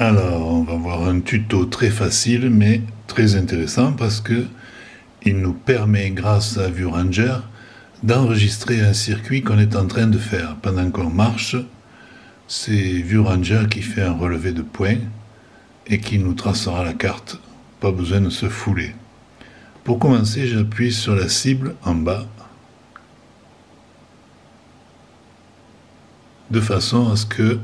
Alors, on va voir un tuto très facile mais très intéressant parce que il nous permet, grâce à ViewRanger, d'enregistrer un circuit qu'on est en train de faire. Pendant qu'on marche, c'est ViewRanger qui fait un relevé de points et qui nous tracera la carte. Pas besoin de se fouler. Pour commencer, j'appuie sur la cible en bas de façon à ce que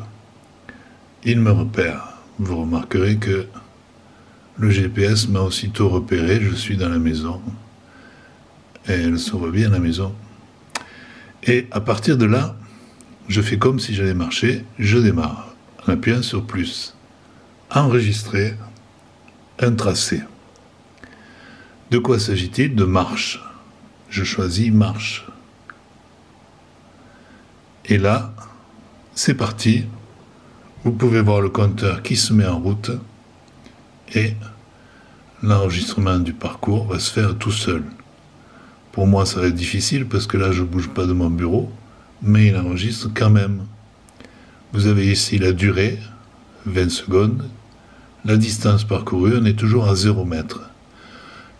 il me repère. Vous remarquerez que le GPS m'a aussitôt repéré, je suis dans la maison. Et elle se voit bien la maison. Et à partir de là, je fais comme si j'allais marcher, je démarre, en appuyant sur plus. Enregistrer un tracé. De quoi s'agit-il? De marche. Je choisis marche. Et là, c'est parti. Vous pouvez voir le compteur qui se met en route et l'enregistrement du parcours va se faire tout seul. Pour moi, ça va être difficile parce que là, je ne bouge pas de mon bureau, mais il enregistre quand même. Vous avez ici la durée, 20 secondes. La distance parcourue, on est toujours à 0 mètre.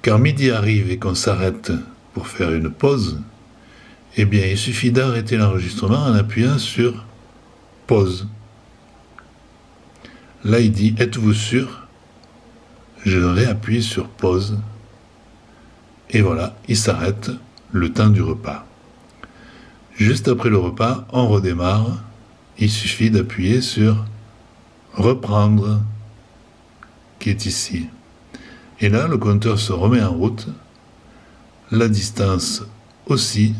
Quand midi arrive et qu'on s'arrête pour faire une pause, eh bien, il suffit d'arrêter l'enregistrement en appuyant sur pause. Là, il dit, êtes-vous sûr? Je réappuie sur pause. Et voilà, il s'arrête le temps du repas. Juste après le repas, on redémarre. Il suffit d'appuyer sur reprendre, qui est ici. Et là, le compteur se remet en route. La distance aussi.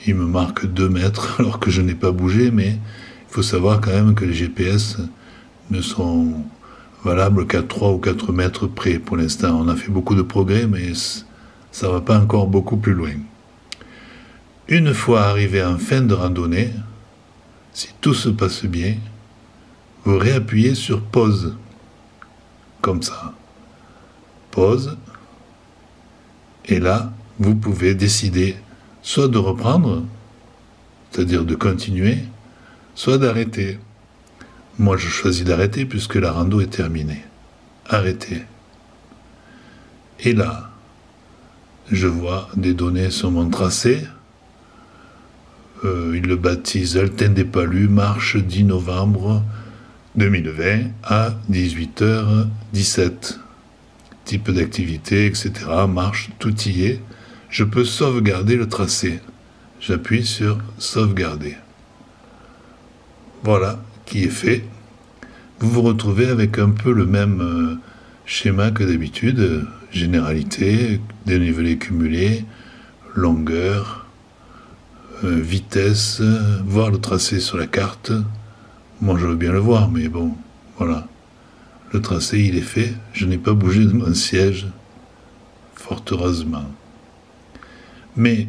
Il me marque 2 mètres alors que je n'ai pas bougé, mais il faut savoir quand même que les GPS ne sont valables qu'à 3 ou 4 mètres près pour l'instant. On a fait beaucoup de progrès, mais ça ne va pas encore beaucoup plus loin. Une fois arrivé en fin de randonnée, si tout se passe bien, vous réappuyez sur pause, comme ça. Pause, et là, vous pouvez décider soit de reprendre, c'est-à-dire de continuer, soit d'arrêter. Moi, je choisis d'arrêter puisque la rando est terminée. Arrêter. Et là, je vois des données sur mon tracé. Il le baptise Alten des Palus, marche 10 novembre 2020 à 18h17. Type d'activité, etc. Marche, tout y est. Je peux sauvegarder le tracé. J'appuie sur sauvegarder. Voilà qui est fait. Vous vous retrouvez avec un peu le même schéma que d'habitude. Généralité, dénivelé cumulé, longueur, vitesse, voir le tracé sur la carte. Moi, je veux bien le voir, mais bon, voilà. Le tracé, il est fait. Je n'ai pas bougé de mon siège, fort heureusement. Mais,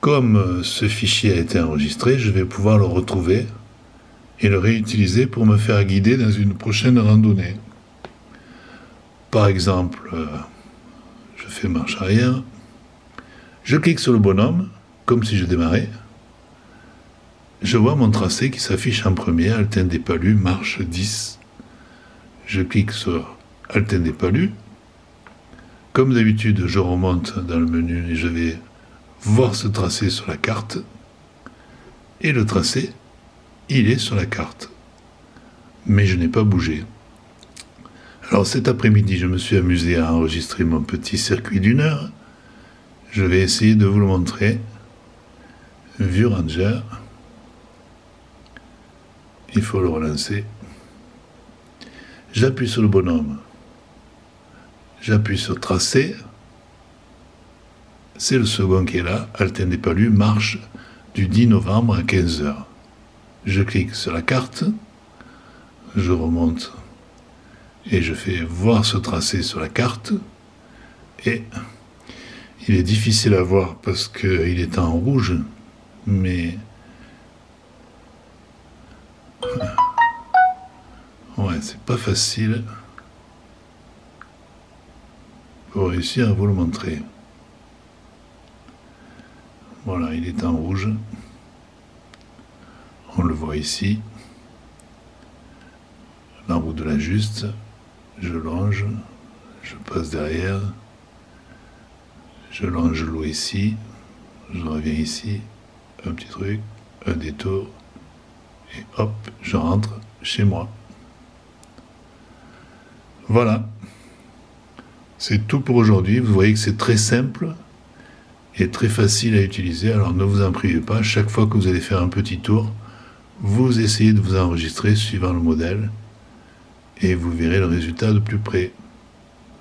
comme ce fichier a été enregistré, je vais pouvoir le retrouver et le réutiliser pour me faire guider dans une prochaine randonnée. Par exemple, je fais marche arrière, je clique sur le bonhomme, comme si je démarrais, je vois mon tracé qui s'affiche en premier, Alten des Palus, marche 10. Je clique sur Alten des Palus. Comme d'habitude, je remonte dans le menu et je vais voir ce tracé sur la carte. Et le tracé, il est sur la carte. Mais je n'ai pas bougé. Alors cet après-midi, je me suis amusé à enregistrer mon petit circuit d'1 heure. Je vais essayer de vous le montrer. ViewRanger. Il faut le relancer. J'appuie sur le bonhomme. J'appuie sur tracé. C'est le second qui est là. Alten des Palus, marche du 10 novembre à 15h. Je clique sur la carte. Je remonte. Et je fais voir ce tracé sur la carte. Et il est difficile à voir parce qu'il est en rouge. Mais ouais, c'est pas facile pour réussir à vous le montrer. Voilà, il est en rouge. On le voit ici. la route de la Juste, je longe, je passe derrière, je longe l'eau ici, je reviens ici, un petit truc, un détour, et hop, je rentre chez moi. Voilà, c'est tout pour aujourd'hui. Vous voyez que c'est très simple et très facile à utiliser, alors ne vous en privez pas. Chaque fois que vous allez faire un petit tour, vous essayez de vous enregistrer suivant le modèle et vous verrez le résultat de plus près.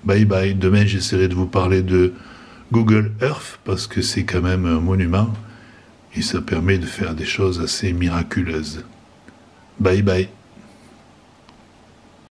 Bye bye. Demain, j'essaierai de vous parler de Google Earth parce que c'est quand même un monument et ça permet de faire des choses assez miraculeuses. Bye bye.